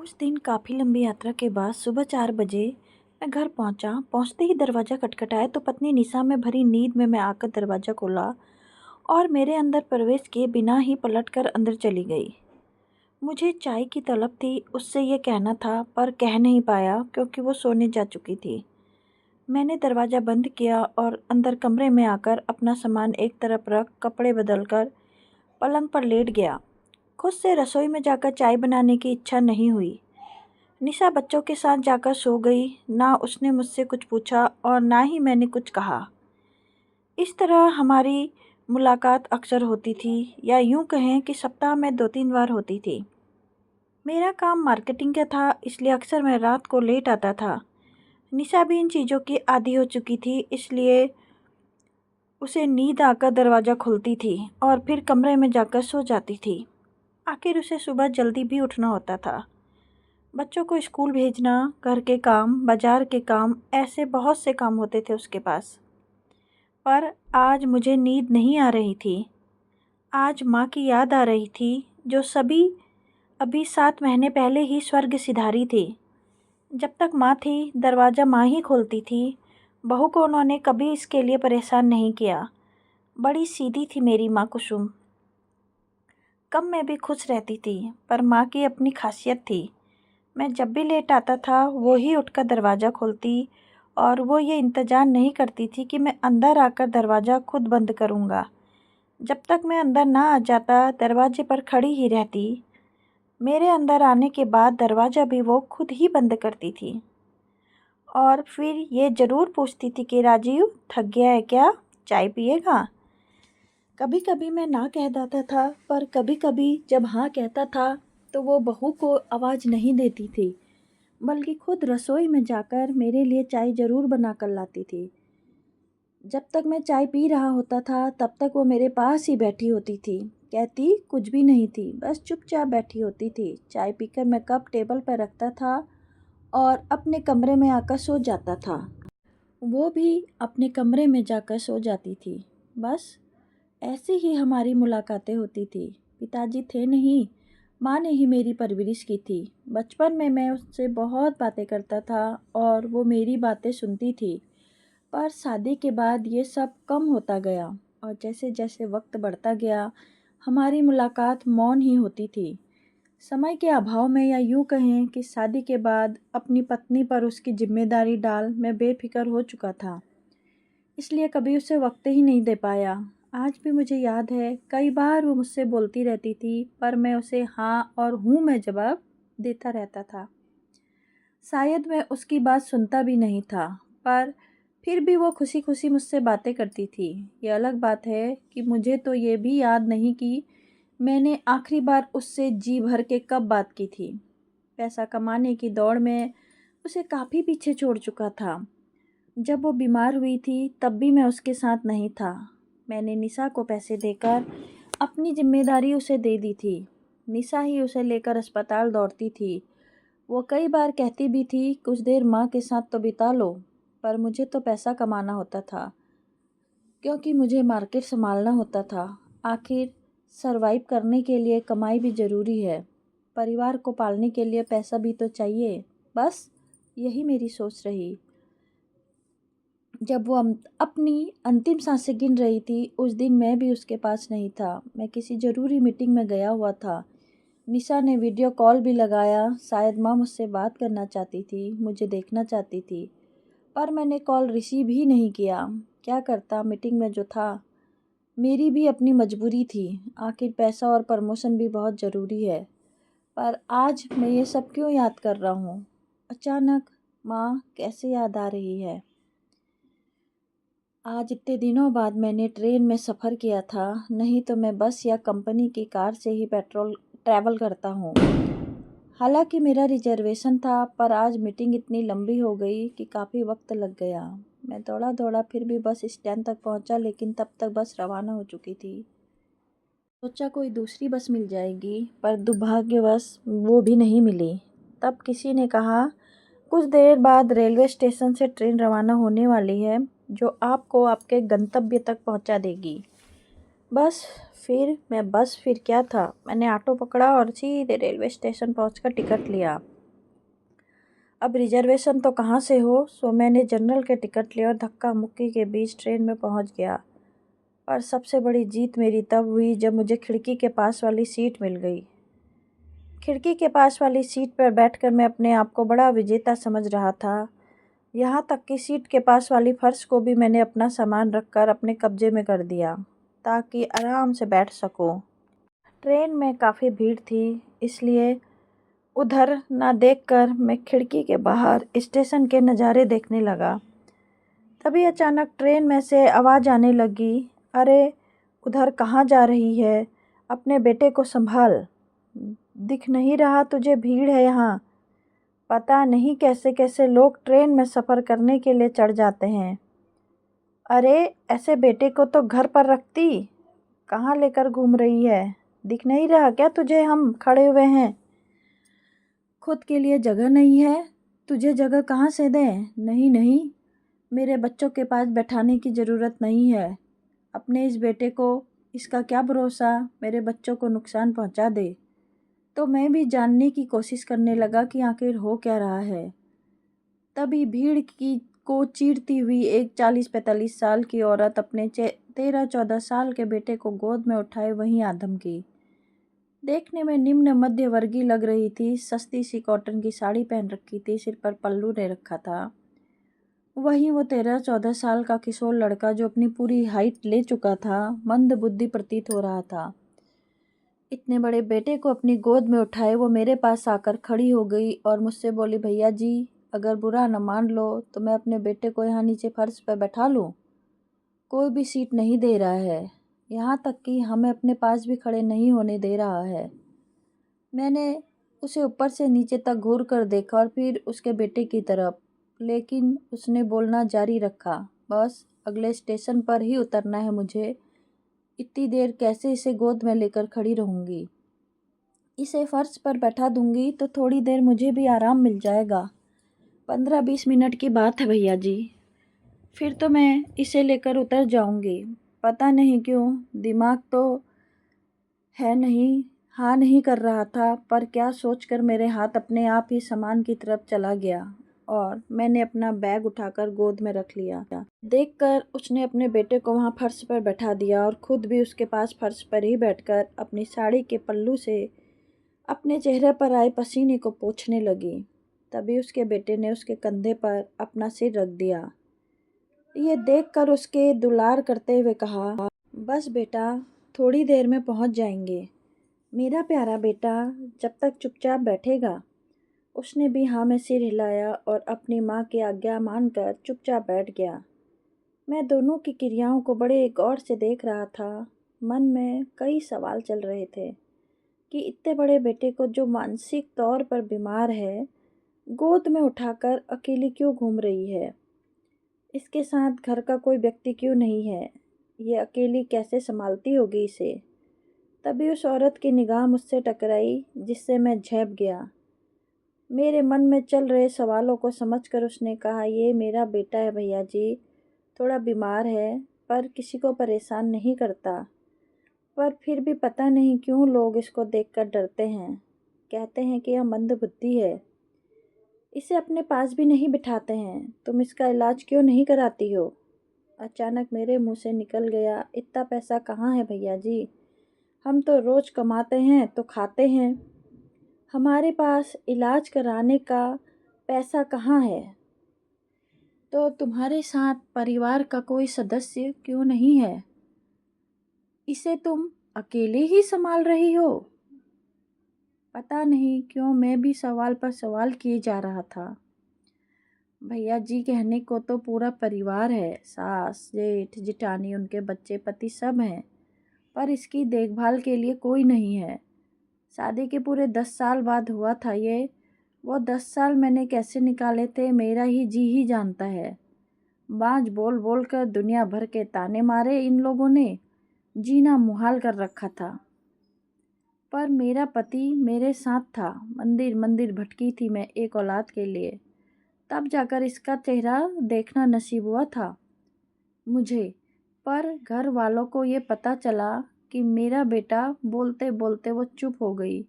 उस दिन काफ़ी लंबी यात्रा के बाद सुबह 4 बजे मैं घर पहुंचा। पहुंचते ही दरवाज़ा खटखटाया तो पत्नी निशा में भरी नींद में मैं आकर दरवाज़ा खोला और मेरे अंदर प्रवेश किए बिना ही पलटकर अंदर चली गई। मुझे चाय की तलब थी, उससे ये कहना था पर कह नहीं पाया क्योंकि वो सोने जा चुकी थी। मैंने दरवाज़ा बंद किया और अंदर कमरे में आकर अपना सामान एक तरफ रख कपड़े बदलकर पलंग पर लेट गया। खुद से रसोई में जाकर चाय बनाने की इच्छा नहीं हुई। निशा बच्चों के साथ जाकर सो गई। ना उसने मुझसे कुछ पूछा और ना ही मैंने कुछ कहा। इस तरह हमारी मुलाकात अक्सर होती थी, या यूं कहें कि सप्ताह में 2-3 बार होती थी। मेरा काम मार्केटिंग का था, इसलिए अक्सर मैं रात को लेट आता था। निशा भी इन चीज़ों की आदी हो चुकी थी, इसलिए उसे नींद आकर दरवाज़ा खोलती थी और फिर कमरे में जाकर सो जाती थी। आखिर उसे सुबह जल्दी भी उठना होता था। बच्चों को स्कूल भेजना, घर के काम, बाजार के काम, ऐसे बहुत से काम होते थे उसके पास। पर आज मुझे नींद नहीं आ रही थी। आज माँ की याद आ रही थी, जो सभी अभी 7 महीने पहले ही स्वर्ग सिधारी थी। जब तक माँ थी, दरवाज़ा माँ ही खोलती थी। बहू को उन्होंने कभी इसके लिए परेशान नहीं किया। बड़ी सीधी थी मेरी माँ कुसुम। कम में भी खुश रहती थी, पर माँ की अपनी खासियत थी। मैं जब भी लेट आता था, वो ही उठकर दरवाज़ा खोलती और वो ये इंतज़ार नहीं करती थी कि मैं अंदर आकर दरवाज़ा खुद बंद करूँगा। जब तक मैं अंदर ना आ जाता, दरवाजे पर खड़ी ही रहती। मेरे अंदर आने के बाद दरवाज़ा भी वो खुद ही बंद करती थी और फिर ये ज़रूर पूछती थी कि राजीव, थक गया है क्या? चाय पिएगा? कभी कभी मैं ना कह देता था, पर कभी कभी जब हाँ कहता था तो वो बहू को आवाज़ नहीं देती थी, बल्कि खुद रसोई में जाकर मेरे लिए चाय ज़रूर बना कर लाती थी। जब तक मैं चाय पी रहा होता था, तब तक वो मेरे पास ही बैठी होती थी। कहती कुछ भी नहीं थी, बस चुपचाप बैठी होती थी। चाय पीकर मैं कप टेबल पर रखता था और अपने कमरे में आकर सो जाता था। वो भी अपने कमरे में जाकर सो जाती थी। बस ऐसे ही हमारी मुलाकातें होती थी। पिताजी थे नहीं, माँ ने ही मेरी परवरिश की थी। बचपन में मैं उससे बहुत बातें करता था और वो मेरी बातें सुनती थी। पर शादी के बाद ये सब कम होता गया और जैसे जैसे वक्त बढ़ता गया, हमारी मुलाकात मौन ही होती थी। समय के अभाव में, या यूँ कहें कि शादी के बाद अपनी पत्नी पर उसकी जिम्मेदारी डाल मैं बेफिक्र हो चुका था, इसलिए कभी उसे वक्त ही नहीं दे पाया। आज भी मुझे याद है, कई बार वो मुझसे बोलती रहती थी, पर मैं उसे हाँ और हूँ में जवाब देता रहता था। शायद मैं उसकी बात सुनता भी नहीं था, पर फिर भी वो खुशी खुशी मुझसे बातें करती थी। ये अलग बात है कि मुझे तो ये भी याद नहीं कि मैंने आखिरी बार उससे जी भर के कब बात की थी। पैसा कमाने की दौड़ में उसे काफ़ी पीछे छोड़ चुका था। जब वो बीमार हुई थी, तब भी मैं उसके साथ नहीं था। मैंने निशा को पैसे देकर अपनी जिम्मेदारी उसे दे दी थी। निशा ही उसे लेकर अस्पताल दौड़ती थी। वो कई बार कहती भी थी, कुछ देर माँ के साथ तो बिता लो, पर मुझे तो पैसा कमाना होता था, क्योंकि मुझे मार्केट संभालना होता था। आखिर सरवाइव करने के लिए कमाई भी ज़रूरी है। परिवार को पालने के लिए पैसा भी तो चाहिए। बस यही मेरी सोच रही। जब वो अपनी अंतिम सांसें गिन रही थी, उस दिन मैं भी उसके पास नहीं था। मैं किसी ज़रूरी मीटिंग में गया हुआ था। निशा ने वीडियो कॉल भी लगाया। शायद माँ मुझसे बात करना चाहती थी, मुझे देखना चाहती थी, पर मैंने कॉल रिसीव ही नहीं किया। क्या करता, मीटिंग में जो था। मेरी भी अपनी मजबूरी थी। आखिर पैसा और प्रमोशन भी बहुत ज़रूरी है। पर आज मैं ये सब क्यों याद कर रहा हूँ? अचानक माँ कैसे याद आ रही है। आज इतने दिनों बाद मैंने ट्रेन में सफ़र किया था, नहीं तो मैं बस या कंपनी की कार से ही ट्रैवल करता हूँ। हालांकि मेरा रिजर्वेशन था, पर आज मीटिंग इतनी लंबी हो गई कि काफ़ी वक्त लग गया। मैं दौड़ा दौड़ा फिर भी बस स्टैंड तक पहुँचा, लेकिन तब तक बस रवाना हो चुकी थी। सोचा कोई दूसरी बस मिल जाएगी, पर दुर्भाग्यवश वो भी नहीं मिली। तब किसी ने कहा, कुछ देर बाद रेलवे स्टेशन से ट्रेन रवाना होने वाली है, जो आपको आपके गंतव्य तक पहुंचा देगी। बस फिर क्या था, मैंने ऑटो पकड़ा और सीधे रेलवे स्टेशन पहुंचकर टिकट लिया। अब रिजर्वेशन तो कहाँ से हो, सो मैंने जनरल के टिकट लिए और धक्का मुक्की के बीच ट्रेन में पहुंच गया। और सबसे बड़ी जीत मेरी तब हुई जब मुझे खिड़की के पास वाली सीट मिल गई। खिड़की के पास वाली सीट पर बैठकर मैं अपने आप को बड़ा विजेता समझ रहा था। यहाँ तक कि सीट के पास वाली फर्श को भी मैंने अपना सामान रखकर अपने कब्जे में कर दिया ताकि आराम से बैठ सकूं। ट्रेन में काफ़ी भीड़ थी, इसलिए उधर ना देखकर मैं खिड़की के बाहर स्टेशन के नज़ारे देखने लगा। तभी अचानक ट्रेन में से आवाज़ आने लगी, अरे उधर कहाँ जा रही है, अपने बेटे को संभाल, दिख नहीं रहा तुझे, भीड़ है यहाँ। पता नहीं कैसे कैसे लोग ट्रेन में सफ़र करने के लिए चढ़ जाते हैं। अरे ऐसे बेटे को तो घर पर रखती, कहाँ लेकर घूम रही है, दिख नहीं रहा क्या तुझे हम खड़े हुए हैं। खुद के लिए जगह नहीं है, तुझे जगह कहाँ से दें। नहीं नहीं, मेरे बच्चों के पास बैठाने की ज़रूरत नहीं है। अपने इस बेटे को, इसका क्या भरोसा मेरे बच्चों को नुकसान पहुंचा दे। तो मैं भी जानने की कोशिश करने लगा कि आखिर हो क्या रहा है। तभी भीड़ की को चीरती हुई एक 40-45 साल की औरत अपने 13-14 साल के बेटे को गोद में उठाए वहीं आ धमकी। देखने में निम्न मध्य वर्गीय लग रही थी, सस्ती सी कॉटन की साड़ी पहन रखी थी, सिर पर पल्लू ले रखा था। वहीं वो 13-14 साल का किशोर लड़का जो अपनी पूरी हाइट ले चुका था, मंद बुद्धि प्रतीत हो रहा था। इतने बड़े बेटे को अपनी गोद में उठाए वो मेरे पास आकर खड़ी हो गई और मुझसे बोली, भैया जी अगर बुरा न मान लो तो मैं अपने बेटे को यहाँ नीचे फर्श पर बैठा लूँ। कोई भी सीट नहीं दे रहा है, यहाँ तक कि हमें अपने पास भी खड़े नहीं होने दे रहा है। मैंने उसे ऊपर से नीचे तक घूर कर देखा और फिर उसके बेटे की तरफ, लेकिन उसने बोलना जारी रखा, बस अगले स्टेशन पर ही उतरना है मुझे। इतनी देर कैसे इसे गोद में लेकर खड़ी रहूँगी। इसे फर्श पर बैठा दूंगी तो थोड़ी देर मुझे भी आराम मिल जाएगा। 15-20 मिनट की बात है भैया जी, फिर तो मैं इसे लेकर उतर जाऊंगी। पता नहीं क्यों दिमाग तो है नहीं, हाँ नहीं कर रहा था, पर क्या सोचकर मेरे हाथ अपने आप ही सामान की तरफ चला गया और मैंने अपना बैग उठाकर गोद में रख लिया। देखकर उसने अपने बेटे को वहाँ फर्श पर बैठा दिया और खुद भी उसके पास फर्श पर ही बैठकर अपनी साड़ी के पल्लू से अपने चेहरे पर आए पसीने को पोंछने लगी। तभी उसके बेटे ने उसके कंधे पर अपना सिर रख दिया। ये देखकर उसके दुलार करते हुए कहा, बस बेटा थोड़ी देर में पहुंच जाएंगे। मेरा प्यारा बेटा जब तक चुपचाप बैठेगा। उसने भी हाँ में सिर हिलाया और अपनी माँ की आज्ञा मानकर चुपचाप बैठ गया। मैं दोनों की क्रियाओं को बड़े गौर से देख रहा था। मन में कई सवाल चल रहे थे कि इतने बड़े बेटे को जो मानसिक तौर पर बीमार है, गोद में उठाकर अकेली क्यों घूम रही है। इसके साथ घर का कोई व्यक्ति क्यों नहीं है, ये अकेली कैसे संभालती होगी इसे। तभी उस औरत की निगाह मुझसे टकराई जिससे मैं झेप गया। मेरे मन में चल रहे सवालों को समझकर उसने कहा, ये मेरा बेटा है भैया जी, थोड़ा बीमार है पर किसी को परेशान नहीं करता। पर फिर भी पता नहीं क्यों लोग इसको देखकर डरते हैं, कहते हैं कि यह मंदबुद्धि है। इसे अपने पास भी नहीं बिठाते हैं, तुम इसका इलाज क्यों नहीं कराती हो। अचानक मेरे मुंह से निकल गया, इतना पैसा कहाँ है भैया जी, हम तो रोज़ कमाते हैं तो खाते हैं, हमारे पास इलाज कराने का पैसा कहाँ है। तो तुम्हारे साथ परिवार का कोई सदस्य क्यों नहीं है, इसे तुम अकेले ही संभाल रही हो। पता नहीं क्यों मैं भी सवाल पर सवाल किए जा रहा था। भैया जी कहने को तो पूरा परिवार है, सास जेठ जिठानी उनके बच्चे पति सब हैं, पर इसकी देखभाल के लिए कोई नहीं है। शादी के पूरे 10 साल बाद हुआ था ये, वो 10 साल मैंने कैसे निकाले थे मेरा ही जी ही जानता है। बाँझ बोल बोल कर दुनिया भर के ताने मारे इन लोगों ने, जीना मुहाल कर रखा था। पर मेरा पति मेरे साथ था, मंदिर मंदिर भटकी थी मैं एक औलाद के लिए, तब जाकर इसका चेहरा देखना नसीब हुआ था मुझे। पर घर वालों को ये पता चला कि मेरा बेटा बोलते बोलते वो चुप हो गई।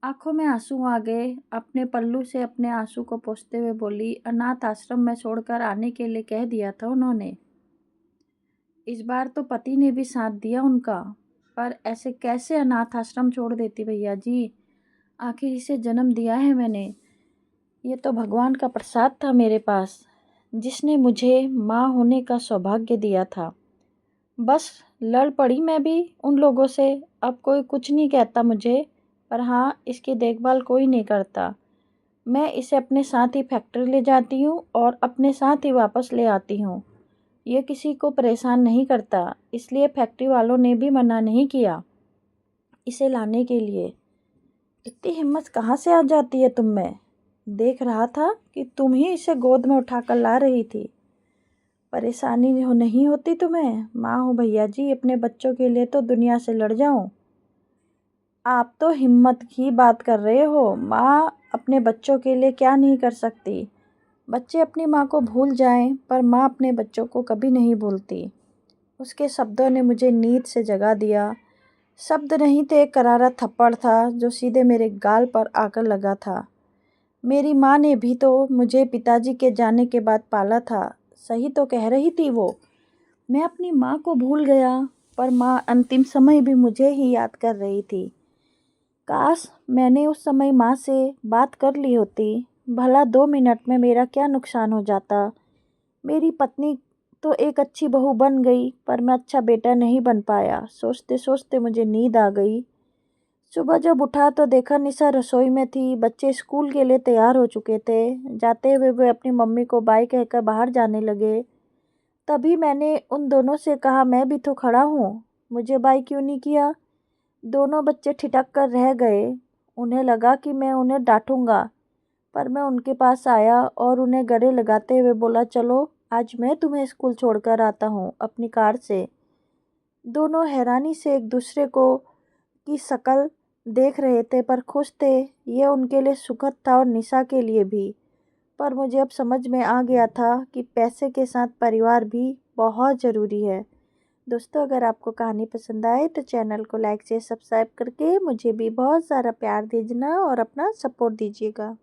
आंखों में आंसू आ गए। अपने पल्लू से अपने आंसू को पोंछते हुए बोली, अनाथ आश्रम में छोड़कर आने के लिए कह दिया था उन्होंने। इस बार तो पति ने भी साथ दिया उनका, पर ऐसे कैसे अनाथ आश्रम छोड़ देती भैया जी। आखिर इसे जन्म दिया है मैंने। ये तो भगवान का प्रसाद था मेरे पास, जिसने मुझे माँ होने का सौभाग्य दिया था। बस लड़ पड़ी मैं भी उन लोगों से। अब कोई कुछ नहीं कहता मुझे, पर हाँ, इसकी देखभाल कोई नहीं करता। मैं इसे अपने साथ ही फैक्ट्री ले जाती हूँ और अपने साथ ही वापस ले आती हूँ। ये किसी को परेशान नहीं करता, इसलिए फैक्ट्री वालों ने भी मना नहीं किया इसे लाने के लिए। इतनी हिम्मत कहाँ से आ जाती है तुम में? देख रहा था कि तुम ही इसे गोद में उठाकर ला रही थी। परेशानी नहीं होती तुम्हें? माँ हो भैया जी, अपने बच्चों के लिए तो दुनिया से लड़ जाऊं। आप तो हिम्मत की बात कर रहे हो। माँ अपने बच्चों के लिए क्या नहीं कर सकती। बच्चे अपनी माँ को भूल जाएं, पर माँ अपने बच्चों को कभी नहीं भूलती। उसके शब्दों ने मुझे नींद से जगा दिया। शब्द नहीं थे, एक करारा थप्पड़ था जो सीधे मेरे गाल पर आकर लगा था। मेरी माँ ने भी तो मुझे पिताजी के जाने के बाद पाला था। सही तो कह रही थी वो। मैं अपनी माँ को भूल गया, पर माँ अंतिम समय भी मुझे ही याद कर रही थी। काश मैंने उस समय माँ से बात कर ली होती। भला 2 मिनट में मेरा क्या नुकसान हो जाता। मेरी पत्नी तो एक अच्छी बहू बन गई, पर मैं अच्छा बेटा नहीं बन पाया। सोचते सोचते मुझे नींद आ गई। सुबह जब उठा तो देखा निशा रसोई में थी। बच्चे स्कूल के लिए तैयार हो चुके थे। जाते हुए वे अपनी मम्मी को बाय कहकर बाहर जाने लगे। तभी मैंने उन दोनों से कहा, मैं भी तो खड़ा हूँ, मुझे बाय क्यों नहीं किया? दोनों बच्चे ठिठक कर रह गए। उन्हें लगा कि मैं उन्हें डांटूंगा, पर मैं उनके पास आया और उन्हें गले लगाते हुए बोला, चलो आज मैं तुम्हें स्कूल छोड़कर आता हूँ अपनी कार से। दोनों हैरानी से एक दूसरे को की शक्ल देख रहे थे, पर खुश थे। ये उनके लिए सुखद था और निशा के लिए भी। पर मुझे अब समझ में आ गया था कि पैसे के साथ परिवार भी बहुत ज़रूरी है। दोस्तों, अगर आपको कहानी पसंद आए तो चैनल को लाइक से सब्सक्राइब करके मुझे भी बहुत सारा प्यार दीजिएगा और अपना सपोर्ट दीजिएगा।